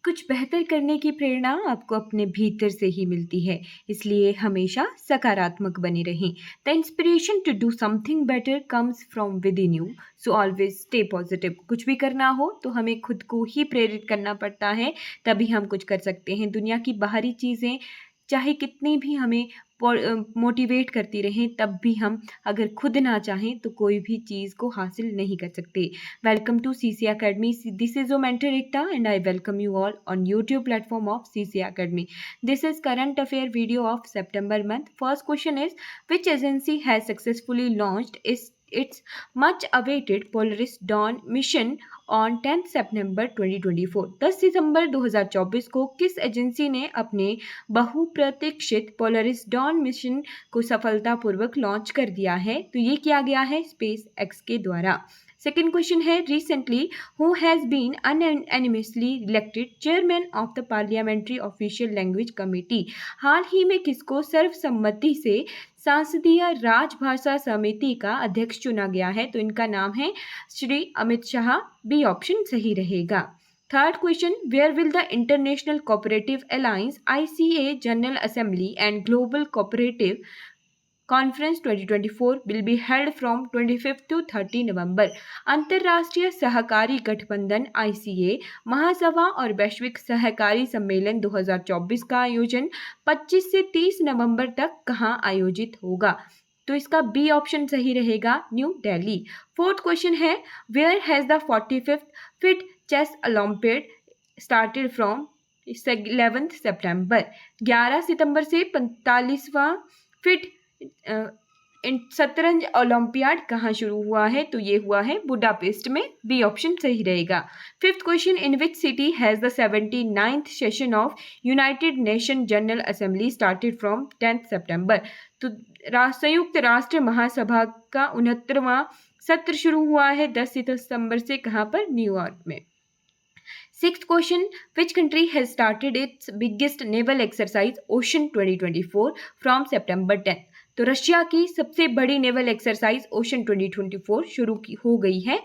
कुछ बेहतर करने की प्रेरणा आपको अपने भीतर से ही मिलती है, इसलिए हमेशा सकारात्मक बने रहें। The inspiration to do something better comes from within you, so always stay positive. कुछ भी करना हो तो हमें खुद को ही प्रेरित करना पड़ता है, तभी हम कुछ कर सकते हैं। दुनिया की बाहरी चीज़ें चाहे कितनी भी हमें मोटिवेट करती रहें, तब भी हम अगर खुद ना चाहें तो कोई भी चीज़ को हासिल नहीं कर सकते। Welcome to CC Academy. This is your mentor Ekta and I welcome you all on YouTube platform of CC Academy. This is current affair video of September month. First question is, which agency has successfully launched its much awaited Polaris Dawn mission on 10 सितंबर 2024? 10 सितंबर 2024 को किस agency ने अपने बहुप्रतीक्षित Polaris don mission को सफलतापूर्वक launch कर दिया है? तो ये किया गया है स्पेस एक्स के द्वारा। सेकेंड क्वेश्चन है, recently who has been unanimously elected chairman of the parliamentary official language committee? हाल ही में किसको सर्वसम्मति से संसदीय राजभाषा समिति का अध्यक्ष चुना गया है? तो इनका नाम है श्री अमित शाह। बी ऑप्शन सही रहेगा। Third question, where will the international cooperative alliance ICA general assembly and global cooperative conference 2024 will be held from 25 to 30 November? अंतर्राष्ट्रीय सहकारी गठबंधन ICA महासभा और वैश्विक सहकारी सम्मेलन 2024 का आयोजन 25 से 30 नवंबर तक कहाँ आयोजित होगा? तो इसका बी ऑप्शन सही रहेगा, न्यू दिल्ली। फोर्थ क्वेश्चन है, where has the 45th FIDE chess olympiad started from 11 September? 11 सितंबर से 45वां फिट शतरंज ओलंपियाड कहाँ शुरू हुआ है? तो ये हुआ है बुडापेस्ट में। बी ऑप्शन सही रहेगा। Fifth question, in which city has the 79th session of United nation general assembly started from 10 सितंबर? तो संयुक्त राष्ट्र महासभा का 69वां सत्र शुरू हुआ है 10 सितंबर से। कहाँ पर? न्यूयॉर्क में। Sixth question, which country has started it's biggest naval exercise ocean 2024 from September 10? तो रशिया की सबसे बड़ी नेवल एक्सरसाइज ओशन 2024 शुरू हो गई है।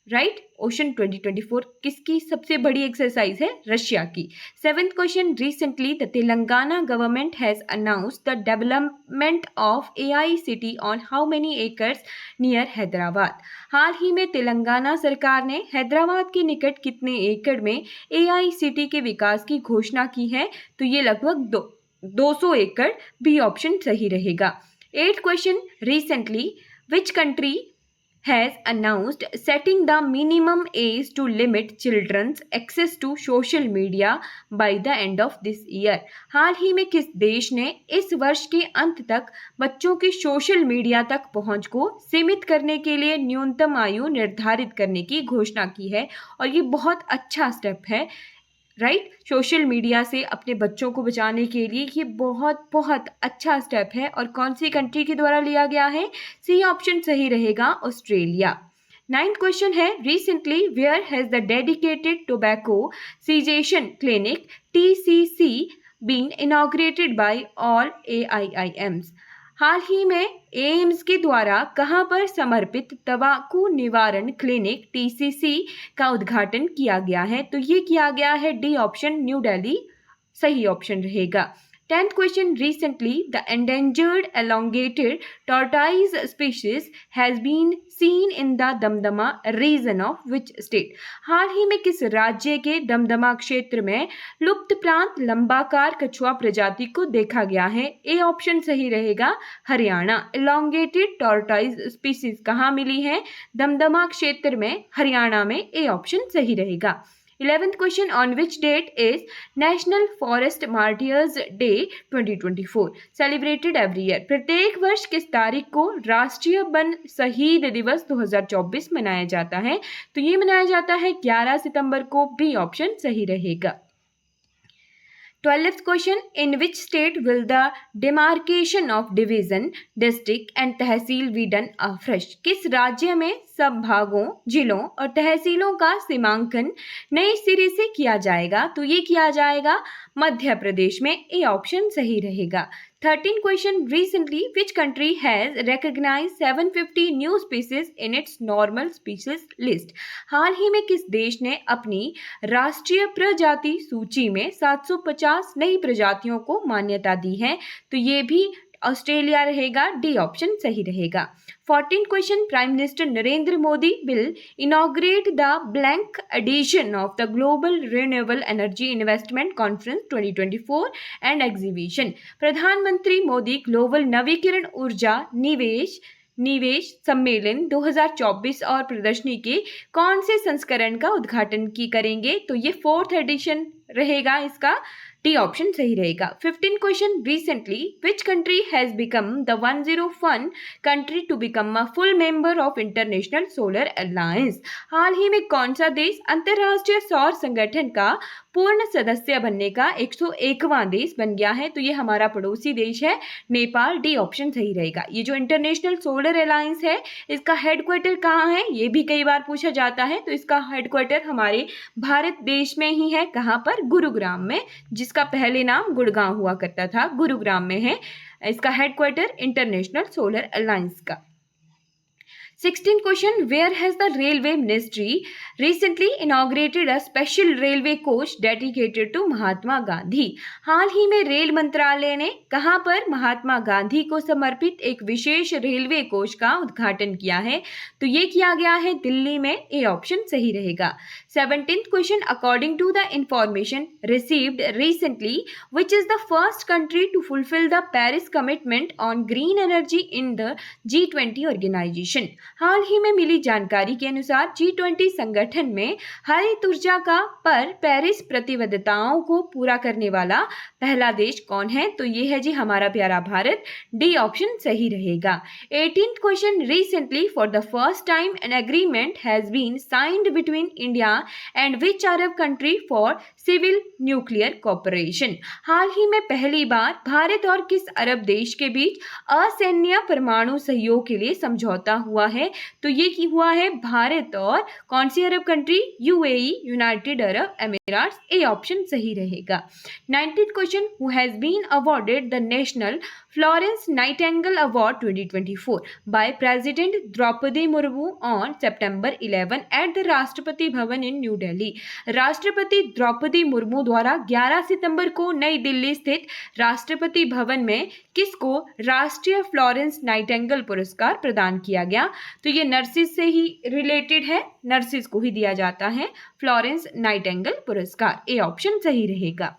राइट, ओशन 2024 किसकी सबसे बड़ी एक्सरसाइज है? रशिया की। Seventh question, recently the Telangana government has announced the development of AICT on how many acres near Hyderabad? हाल ही में तेलंगाना सरकार ने हैदराबाद के निकट कितने एकड़ में AICT के विकास की घोषणा की है? तो ये लगभग 200 एकड़। बी ऑप्शन सही रहेगा। Eighth question, recently which country has announced setting the minimum age to limit children's access to social media by the end of this year? हाल ही में किस देश ने इस वर्ष के अंत तक बच्चों की सोशल मीडिया तक पहुंच को सीमित करने के लिए न्यूनतम आयु निर्धारित करने की घोषणा की है? और ये बहुत अच्छा स्टेप है। राइट, सोशल मीडिया से अपने बच्चों को बचाने के लिए ये बहुत बहुत अच्छा स्टेप है। और कौन सी कंट्री के द्वारा लिया गया है? सी ऑप्शन सही रहेगा, ऑस्ट्रेलिया। नाइन्थ क्वेश्चन है, recently where has the dedicated tobacco cessation clinic TCC been inaugurated by all AIIMs? हाल ही में एम्स के द्वारा कहाँ पर समर्पित तंबाकू निवारण क्लिनिक TCC का उद्घाटन किया गया है? तो ये किया गया है, डी ऑप्शन, न्यू दिल्ली सही ऑप्शन रहेगा। Tenth question, recently the endangered elongated tortoise species has been seen in the Damdama region of which state? हाल ही में किस राज्य के दमदमा क्षेत्र में लुप्त प्रांत लंबाकार कछुआ प्रजाति को देखा गया है? ए ऑप्शन सही रहेगा, हरियाणा। एलोंगेटेड टॉर्टाइज स्पीशीज कहाँ मिली है? दमदमा क्षेत्र में, हरियाणा में। ए ऑप्शन सही रहेगा। 11th question, on which date is national forest martyrs day 2024 celebrated every year? प्रत्येक वर्ष किस तारीख को राष्ट्रीय वन शहीद दिवस 2024 मनाया जाता है? तो ये मनाया जाता है 11 सितंबर को। बी ऑप्शन सही रहेगा। 12th question, in which state will the demarcation of division, district and tehsil be done afresh? किस राज्य में संभागों, जिलों और तहसीलों का सीमांकन नए सिरे से किया जाएगा? तो ये किया जाएगा मध्य प्रदेश में। ए ऑप्शन सही रहेगा। 13 question, recently which country has recognized 750 new species in its normal species list? हाल ही में किस देश ने अपनी राष्ट्रीय प्रजाति सूची में 750 नई प्रजातियों को मान्यता दी है? तो ये भी ऑस्ट्रेलिया रहेगा, डी ऑप्शन सही रहेगा। 14 question, prime minister Narendra Modi will inaugurate the blank edition of the global renewable energy investment conference 2024 and exhibition. प्रधानमंत्री मोदी ग्लोबल नवीकरण ऊर्जा निवेश सम्मेलन 2024 और प्रदर्शनी के कौन से संस्करण का उद्घाटन करेंगे? तो ये 4th एडिशन रहेगा, इसका डी ऑप्शन सही रहेगा। 15 question, recently which country has become the 101 country to become a full member of international solar alliance? हाल ही में कौन सा देश अंतरराष्ट्रीय सौर संगठन का पूर्ण सदस्य बनने का 101वां देश बन गया है? तो ये हमारा पड़ोसी देश है नेपाल, डी ऑप्शन सही रहेगा। ये जो इंटरनेशनल सोलर अलायंस है, इसका हेडक्वार्टर कहाँ है? ये भी कई बार पूछा जाता है। तो इसका हेडक्वार्टर हमारे भारत देश में ही है। कहाँ पर? गुरुग्राम में, जिसका पहले नाम गुड़गांव हुआ करता था, गुरुग्राम में है इसका हेडक्वार्टर इंटरनेशनल सोलर अलायंस का। 16 question, where has the railway ministry recently inaugurated a special railway coach dedicated to Mahatma Gandhi? हाल ही में रेल मंत्रालय ने कहां पर महात्मा गांधी को समर्पित एक विशेष रेलवे कोच का उद्घाटन किया है? तो ये किया गया है दिल्ली में, ए ऑप्शन सही रहेगा। 17th question, according to the information received recently, which is the first country to fulfill the Paris commitment on green energy in the G20 organization? हाल ही में मिली जानकारी के अनुसार G20 संगठन में हरित ऊर्जा का पर पेरिस प्रतिबद्धताओं को पूरा करने वाला पहला देश कौन है? तो ये है जी हमारा प्यारा भारत, डी ऑप्शन सही रहेगा। 18th question, recently for the first time an agreement has been signed between India and which Arab country for civil nuclear cooperation? हाल ही में पहली बार भारत और किस अरब देश के बीच असैन्य परमाणु सहयोग के लिए समझौता हुआ है? तो ये की हुआ है भारत और कौन सी अरब country? UAE, United Arab Emirates, A option सही रहेगा। 19th question, who has been awarded the national Florence Nightingale award 2024 by president Draupadi Murmu on September 11 at the Rashtrapati Bhavan in new Delhi? राष्ट्रपति द्रौपदी मुर्मू द्वारा 11 सितंबर को नई दिल्ली स्थित राष्ट्रपति भवन में किसको राष्ट्रीय फ्लोरेंस नाइटिंगेल पुरस्कार प्रदान किया गया? तो ये नर्सिस से ही रिलेटेड है, नर्सिस को ही दिया जाता है फ्लोरेंस नाइटिंगेल पुरस्कार, ए ऑप्शन सही रहेगा।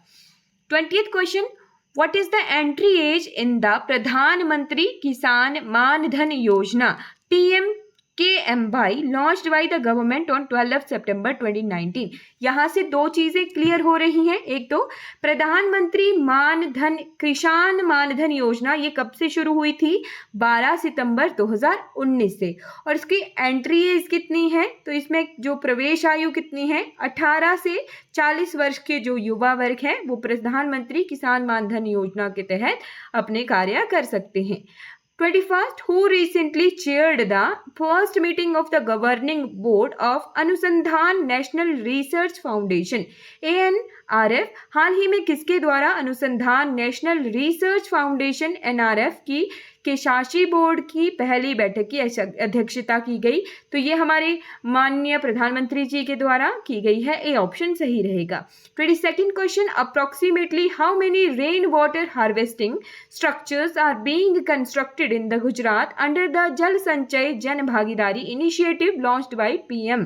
20th question, what is the entry age in the Pradhanmantri Kisan Maan Dhan Yojana PMKMY launched by the government on 12 September 2019? यहाँ से दो चीजें क्लियर हो रही हैं। एक तो प्रधानमंत्री किसान मान धन योजना ये कब से शुरू हुई थी? 12 सितंबर 2019 से। और इसकी एंट्री एज कितनी है? तो इसमें जो प्रवेश आयु कितनी है? 18 से 40 वर्ष के जो युवा वर्ग हैं वो प्रधानमंत्री किसान मान धन योजना के तहत अपने कार्य कर सकते हैं। 21st, who recently chaired the first meeting of the governing board of अनुसंधान नेशनल रिसर्च फाउंडेशन ANRF? हाल ही में किसके द्वारा अनुसंधान नेशनल रिसर्च फाउंडेशन NRF के शासी बोर्ड की पहली बैठक की अध्यक्षता की गई? तो ये हमारे माननीय प्रधानमंत्री जी के द्वारा की गई है, ए ऑप्शन सही रहेगा। 22nd question, approximately how many rain water harvesting structures are being constructed in the Gujarat under the Jal Sanchay जन भागीदारी इनिशिएटिव लॉन्च्ड बाय PM?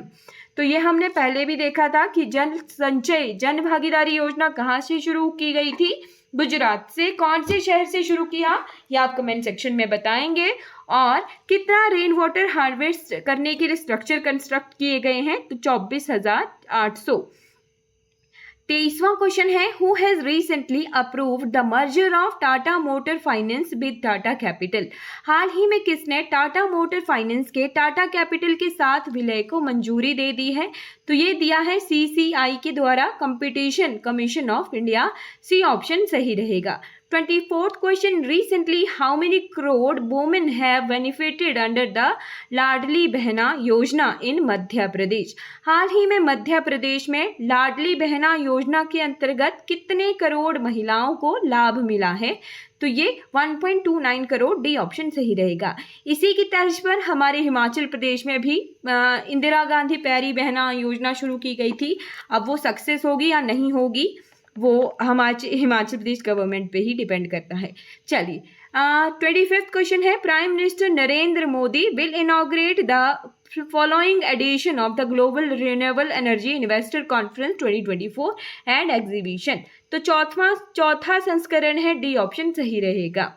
तो ये हमने पहले भी देखा था कि जल संचय जन भागीदारी योजना कहाँ से शुरू की गई थी? गुजरात से। कौन से शहर से शुरू किया ये आप कमेंट सेक्शन में बताएंगे। और कितना रेन वाटर हार्वेस्ट करने के लिए स्ट्रक्चर कंस्ट्रक्ट किए गए हैं? तो 24,800। 23वां क्वेश्चन है, who has recently approved the merger of Tata Motor Finance with Tata Capital? हाल ही में किसने टाटा मोटर फाइनेंस के टाटा कैपिटल के साथ विलय को मंजूरी दे दी है? तो ये दिया है CCI के द्वारा, competition commission of India, C option सही रहेगा। 24th question, recently how many crore women have benefited under the Ladli Behna योजना in मध्य प्रदेश? हाल ही में मध्य प्रदेश में लाडली बहना योजना के अंतर्गत कितने करोड़ महिलाओं को लाभ मिला है? तो ये 1.29 करोड़, डी ऑप्शन सही रहेगा। इसी की तर्ज पर हमारे हिमाचल प्रदेश में भी इंदिरा गांधी प्यारी बहना योजना शुरू की गई थी। अब वो सक्सेस होगी या नहीं होगी वो हिमाचल प्रदेश गवर्नमेंट पे ही डिपेंड करता है। चलिए 25th क्वेश्चन है, prime minister Narendra Modi will inaugurate the following edition of the global renewable energy investor conference 2024 and exhibition. तो चौथा संस्करण है, डी ऑप्शन सही रहेगा।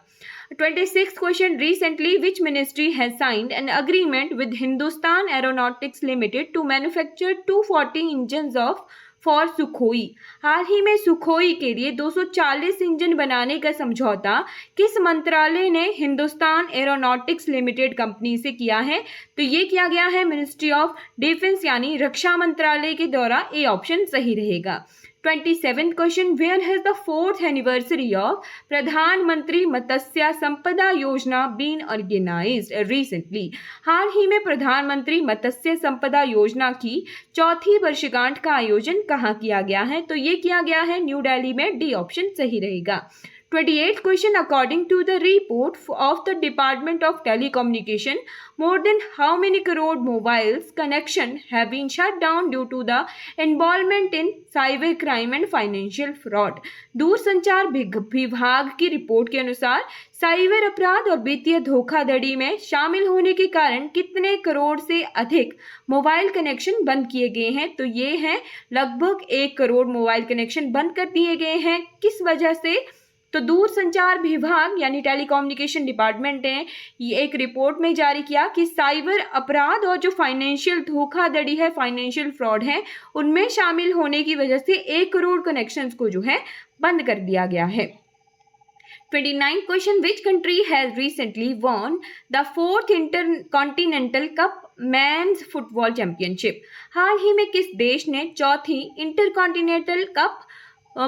26th question, recently which ministry has signed an agreement with Hindustan Aeronautics Limited to manufacture 240 engines for Sukhoi? हाल ही में Sukhoi के लिए 240 इंजन बनाने का समझौता किस मंत्रालय ने हिंदुस्तान एरोनॉटिक्स लिमिटेड कंपनी से किया है? तो ये किया गया है मिनिस्ट्री ऑफ डिफेंस यानी रक्षा मंत्रालय के द्वारा। ए ऑप्शन सही रहेगा। 27th question, where has the 4th anniversary of प्रधानमंत्री मत्स्य संपदा योजना been organized recently? हाल ही में प्रधानमंत्री मत्स्य संपदा योजना की चौथी वर्षगांठ का आयोजन कहाँ किया गया है? तो ये किया गया है न्यू दिल्ली में, डी ऑप्शन सही रहेगा। 28th question, according to the report of the Department of Telecommunication, more than how many crore mobiles connection have been shut down due to the involvement in cyber crime and financial fraud? दूरसंचार विभाग की report के अनुसार cyber अपराध और वित्तीय धोखाधड़ी में शामिल होने के कारण कितने करोड़ से अधिक मोबाइल कनेक्शन बंद किए गए हैं? तो ये हैं लगभग 1 करोड़ मोबाइल कनेक्शन बंद कर दिए गए हैं। किस वजह से? तो दूरसंचार विभाग यानी टेलीकम्युनिकेशन डिपार्टमेंट ने ये एक रिपोर्ट में जारी किया कि साइबर अपराध और जो फाइनेंशियल धोखाधड़ी है, फाइनेंशियल फ्रॉड है, उनमें शामिल होने की वजह से 1 करोड़ कनेक्शंस को जो है बंद कर दिया गया है। 29th question, which country has recently won the 4th Intercontinental Cup Men's Football Championship? हाल ही में किस देश ने चौथी इंटरकॉन्टिनेंटल कप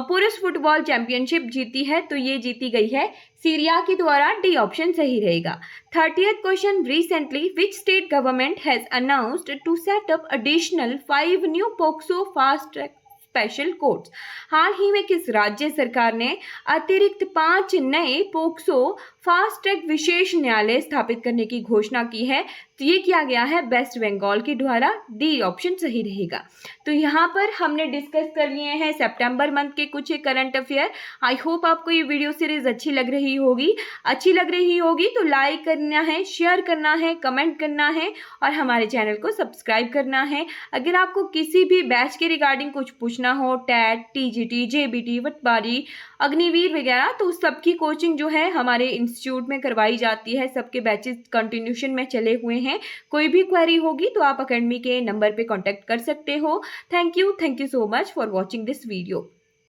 पुरुष फुटबॉल चैंपियनशिप जीती है? तो ये जीती गई है सीरिया के द्वारा, डी ऑप्शन सही रहेगा। 30th question, recently which state government has announced to set up additional 5 new POCSO fast track special courts? हाल ही में किस राज्य सरकार ने अतिरिक्त 5 नए पोक्सो फास्ट ट्रैक विशेष न्यायालय स्थापित करने की घोषणा की है? तो ये किया गया है वेस्ट बंगाल के द्वारा, डी ऑप्शन सही रहेगा। तो यहाँ पर हमने डिस्कस कर लिए हैं सितंबर मंथ के कुछ करंट अफेयर। आई होप आपको ये वीडियो सीरीज अच्छी लग रही होगी तो लाइक करना है, शेयर करना है, कमेंट करना है और हमारे चैनल को सब्सक्राइब करना है। अगर आपको किसी भी बैच के रिगार्डिंग कुछ पूछना हो, टैट, टीजीटी, जेबीटी, पटवारी, अग्निवीर वगैरह, तो उस सबकी कोचिंग जो है हमारे इंस्टीट्यूट में करवाई जाती है। सबके बैचेस कंटिन्यूशन में चले हुए हैं। कोई भी क्वेरी होगी तो आप अकेडमी के नंबर पे कांटेक्ट कर सकते हो। Thank you so much for watching this video.